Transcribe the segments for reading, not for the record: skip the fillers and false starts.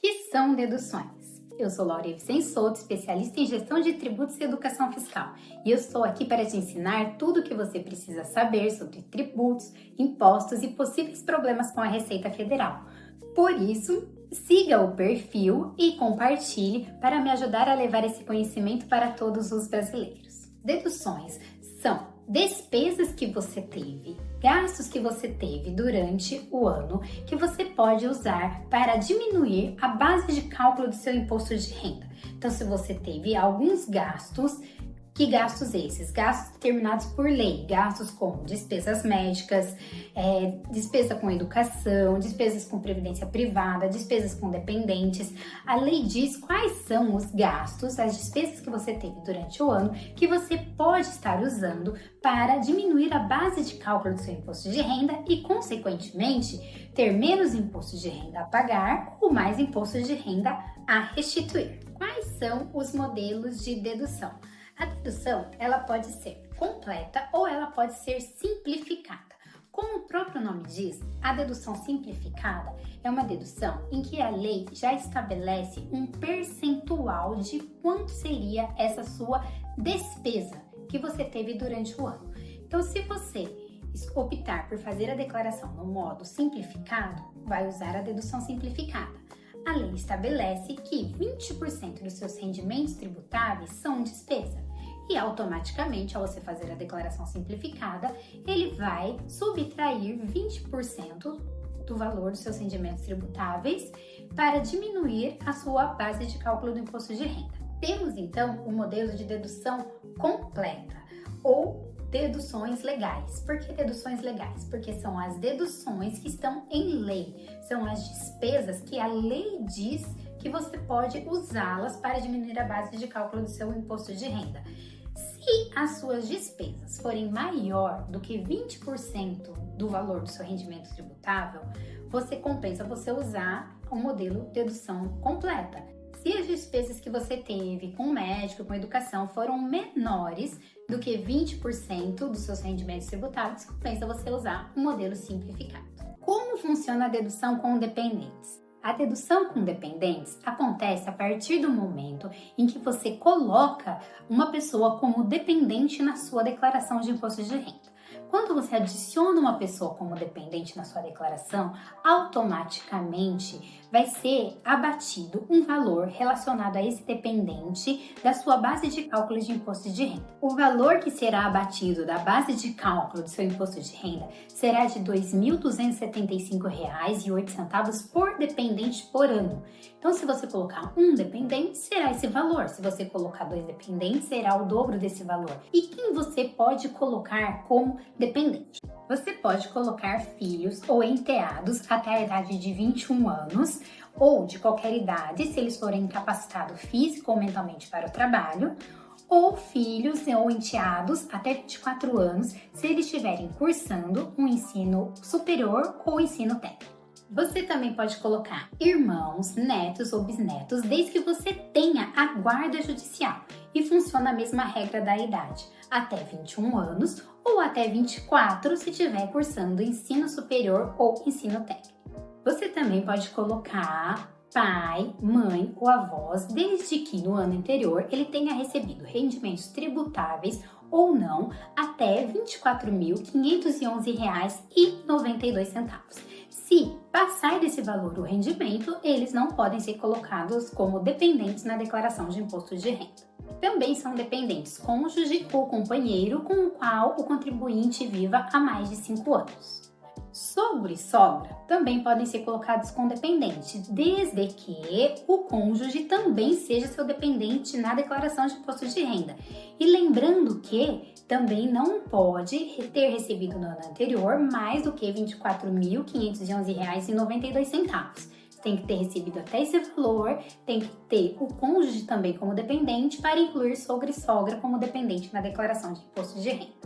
Que são deduções? Eu sou Laura Vicensouto, especialista em gestão de tributos e educação fiscal, e eu estou aqui para te ensinar tudo o que você precisa saber sobre tributos, impostos e possíveis problemas com a Receita Federal. Por isso, siga o perfil e compartilhe para me ajudar a levar esse conhecimento para todos os brasileiros. Deduções são despesas que você teve, gastos que você teve durante o ano que você pode usar para diminuir a base de cálculo do seu imposto de renda. Então, se você teve alguns gastos, que gastos esses? Gastos determinados por lei, gastos como despesas médicas, despesa com educação, despesas com previdência privada, despesas com dependentes. A lei diz quais são os gastos, as despesas que você teve durante o ano que você pode estar usando para diminuir a base de cálculo do seu imposto de renda e, consequentemente, ter menos imposto de renda a pagar ou mais imposto de renda a restituir. Quais são os modelos de dedução? A dedução, ela pode ser completa ou ela pode ser simplificada. Como o próprio nome diz, a dedução simplificada é uma dedução em que a lei já estabelece um percentual de quanto seria essa sua despesa que você teve durante o ano. Então, se você optar por fazer a declaração no modo simplificado, vai usar a dedução simplificada. A lei estabelece que 20% dos seus rendimentos tributáveis são despesa e automaticamente, ao você fazer a declaração simplificada, ele vai subtrair 20% do valor dos seus rendimentos tributáveis para diminuir a sua base de cálculo do imposto de renda. Temos então o modelo de dedução completa ou deduções legais. Por que deduções legais? Porque são as deduções que estão em lei, são as despesas que a lei diz que você pode usá-las para diminuir a base de cálculo do seu imposto de renda. Se as suas despesas forem maior do que 20% do valor do seu rendimento tributável, você compensa você usar o modelo dedução completa. Se as despesas que você teve com médico, com educação, foram menores do que 20% dos seus rendimentos tributáveis, compensa você usar o modelo simplificado. Como funciona a dedução com dependentes? A dedução com dependentes acontece a partir do momento em que você coloca uma pessoa como dependente na sua declaração de imposto de renda. Quando você adiciona uma pessoa como dependente na sua declaração, automaticamente vai ser abatido um valor relacionado a esse dependente da sua base de cálculo de imposto de renda. O valor que será abatido da base de cálculo do seu imposto de renda será de R$ 2.275,08 por dependente por ano. Então, se você colocar um dependente, será esse valor. Se você colocar 2 dependentes, será o dobro desse valor. E quem você pode colocar como dependente? Você pode colocar filhos ou enteados até a idade de 21 anos ou de qualquer idade, se eles forem incapacitados físico ou mentalmente para o trabalho, ou filhos ou enteados até 24 anos, se eles estiverem cursando um ensino superior ou ensino técnico. Você também pode colocar irmãos, netos ou bisnetos, desde que você tenha a guarda judicial. E funciona a mesma regra da idade, até 21 anos ou até 24 se estiver cursando ensino superior ou ensino técnico. Você também pode colocar pai, mãe ou avós, desde que no ano anterior ele tenha recebido rendimentos tributáveis ou não até R$ 24.511,92. Se passar desse valor o rendimento, eles não podem ser colocados como dependentes na declaração de imposto de renda. Também são dependentes cônjuge ou companheiro com o qual o contribuinte viva há mais de 5 anos. Sogro e sogra também podem ser colocados com dependente, desde que o cônjuge também seja seu dependente na declaração de imposto de renda. E lembrando que também não pode ter recebido no ano anterior mais do que R$ 24.511,92. Tem que ter recebido até esse valor, tem que ter o cônjuge também como dependente para incluir sogro e sogra como dependente na declaração de imposto de renda.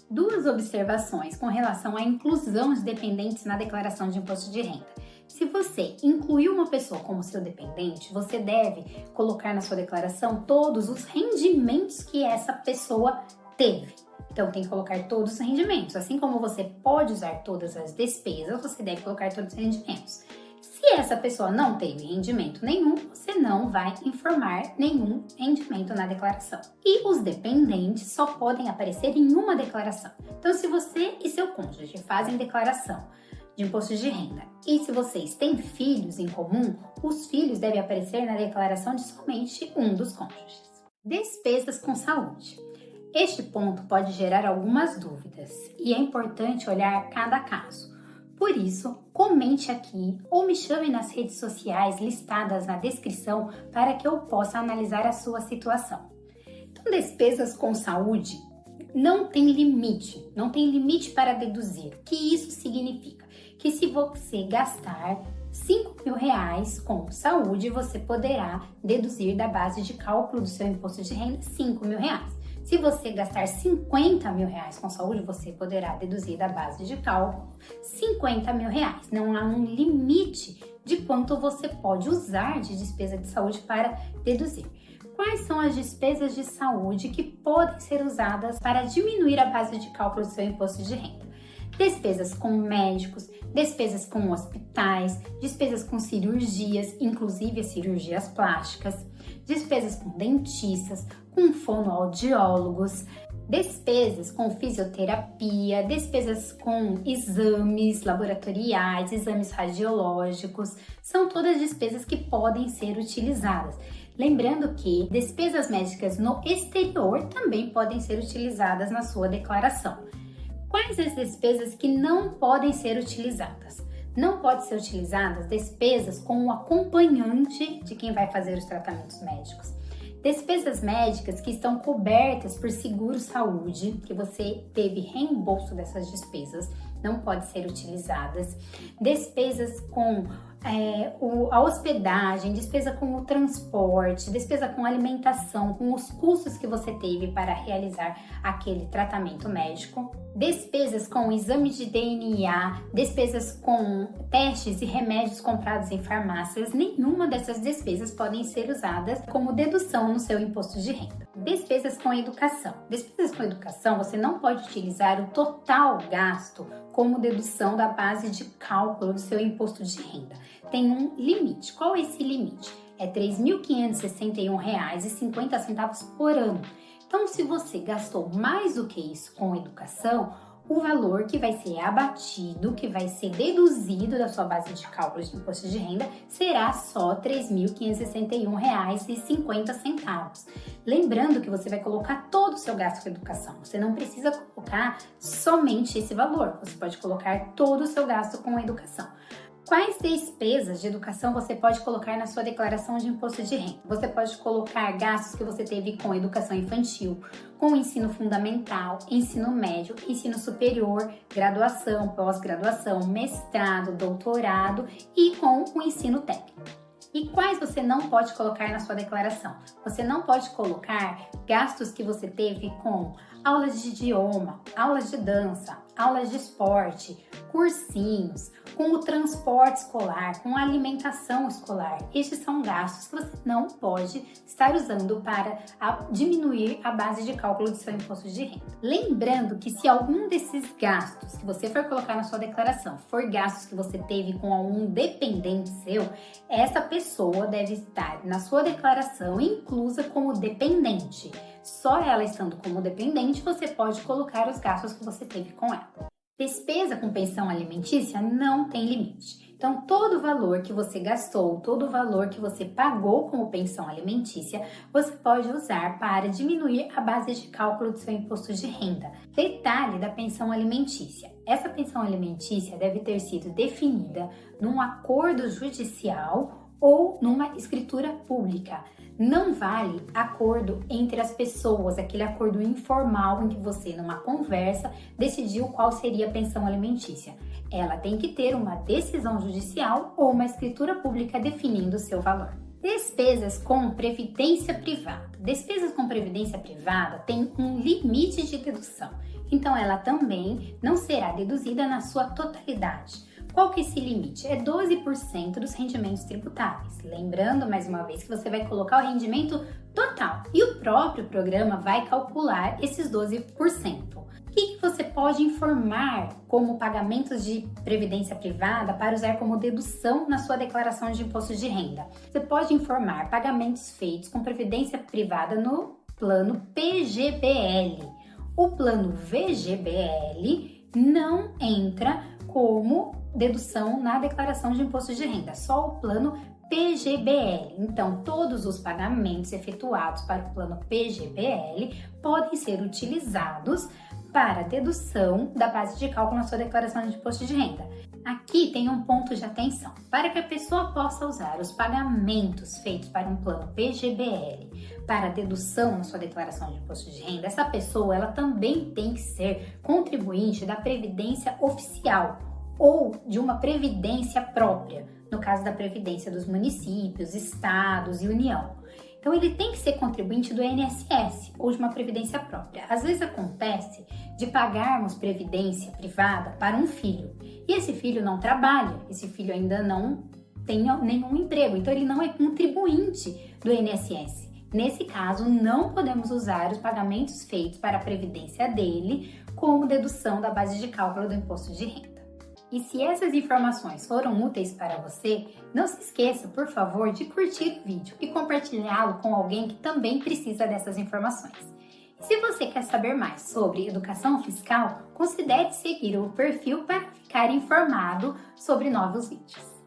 Duas observações com relação à inclusão de dependentes na declaração de imposto de renda. Se você incluiu uma pessoa como seu dependente, você deve colocar na sua declaração todos os rendimentos que essa pessoa teve. Então, tem que colocar todos os rendimentos. Assim como você pode usar todas as despesas, você deve colocar todos os rendimentos. Se Se essa pessoa não teve rendimento nenhum, você não vai informar nenhum rendimento na declaração. E os dependentes só podem aparecer em uma declaração. Então, se você e seu cônjuge fazem declaração de imposto de renda e se vocês têm filhos em comum, os filhos devem aparecer na declaração de somente um dos cônjuges. Despesas com saúde. Este ponto pode gerar algumas dúvidas e é importante olhar cada caso. Por isso, comente aqui ou me chame nas redes sociais listadas na descrição para que eu possa analisar a sua situação. Então, despesas com saúde não tem limite para deduzir. O que isso significa? Que se você gastar R$5.000 com saúde, você poderá deduzir da base de cálculo do seu imposto de renda R$5.000. Se você gastar R$50.000 com saúde, você poderá deduzir da base de cálculo R$50.000. Não há um limite de quanto você pode usar de despesa de saúde para deduzir. Quais são as despesas de saúde que podem ser usadas para diminuir a base de cálculo do seu imposto de renda? Despesas com médicos, despesas com hospitais, despesas com cirurgias, inclusive cirurgias plásticas, despesas com dentistas, com fonoaudiólogos, despesas com fisioterapia, despesas com exames laboratoriais, exames radiológicos, são todas despesas que podem ser utilizadas. Lembrando que despesas médicas no exterior também podem ser utilizadas na sua declaração. Quais as despesas que não podem ser utilizadas? Não pode ser utilizadas despesas com o acompanhante de quem vai fazer os tratamentos médicos. Despesas médicas que estão cobertas por seguro-saúde, que você teve reembolso dessas despesas, não pode ser utilizadas. Despesas com a hospedagem, despesa com o transporte, despesa com alimentação, com os custos que você teve para realizar aquele tratamento médico. Despesas com exame de DNA, despesas com testes e remédios comprados em farmácias, nenhuma dessas despesas podem ser usadas como dedução no seu imposto de renda. Despesas com educação. Despesas com educação, você não pode utilizar o total gasto como dedução da base de cálculo do seu imposto de renda. Tem um limite. Qual é esse limite? É R$ 3.561,50 por ano. Então, se você gastou mais do que isso com educação, o valor que vai ser abatido, que vai ser deduzido da sua base de cálculo de imposto de renda, será só R$ 3.561,50. Lembrando que você vai colocar todo o seu gasto com educação. Você não precisa colocar somente esse valor, você pode colocar todo o seu gasto com educação. Quais despesas de educação você pode colocar na sua declaração de imposto de renda? Você pode colocar gastos que você teve com educação infantil, com ensino fundamental, ensino médio, ensino superior, graduação, pós-graduação, mestrado, doutorado e com o ensino técnico. E quais você não pode colocar na sua declaração? Você não pode colocar gastos que você teve com aulas de idioma, aulas de dança, aulas de esporte, cursinhos, com o transporte escolar, com a alimentação escolar. Estes são gastos que você não pode estar usando para diminuir a base de cálculo do seu imposto de renda. Lembrando que se algum desses gastos que você for colocar na sua declaração for gastos que você teve com algum dependente seu, essa pessoa deve estar na sua declaração inclusa como dependente. Só ela estando como dependente, você pode colocar os gastos que você teve com ela. Despesa com pensão alimentícia não tem limite. Então, todo o valor que você gastou, todo o valor que você pagou como pensão alimentícia, você pode usar para diminuir a base de cálculo do seu imposto de renda. Detalhe da pensão alimentícia. Essa pensão alimentícia deve ter sido definida num acordo judicial ou numa escritura pública. Não vale acordo entre as pessoas, aquele acordo informal em que você, numa conversa, decidiu qual seria a pensão alimentícia. Ela tem que ter uma decisão judicial ou uma escritura pública definindo o seu valor. Despesas com previdência privada. Despesas com previdência privada têm um limite de dedução, então ela também não será deduzida na sua totalidade. Qual que é esse limite? É 12% dos rendimentos tributáveis. Lembrando, mais uma vez, que você vai colocar o rendimento total e o próprio programa vai calcular esses 12%. O que você pode informar como pagamentos de previdência privada para usar como dedução na sua declaração de imposto de renda? Você pode informar pagamentos feitos com previdência privada no plano PGBL. O plano VGBL não entra como dedução na declaração de imposto de renda, só o plano PGBL. Então, todos os pagamentos efetuados para o plano PGBL podem ser utilizados para dedução da base de cálculo na sua declaração de imposto de renda. Aqui tem um ponto de atenção. Para que a pessoa possa usar os pagamentos feitos para um plano PGBL para dedução na sua declaração de imposto de renda, essa pessoa ela também tem que ser contribuinte da Previdência Oficial ou de uma previdência própria, no caso da Previdência dos municípios, estados e União. Então, ele tem que ser contribuinte do INSS ou de uma previdência própria. Às vezes acontece de pagarmos previdência privada para um filho e esse filho não trabalha, esse filho ainda não tem nenhum emprego, então ele não é contribuinte do INSS. Nesse caso, não podemos usar os pagamentos feitos para a previdência dele como dedução da base de cálculo do imposto de renda. E se essas informações foram úteis para você, não se esqueça, por favor, de curtir o vídeo e compartilhá-lo com alguém que também precisa dessas informações. E se você quer saber mais sobre educação fiscal, considere seguir o perfil para ficar informado sobre novos vídeos.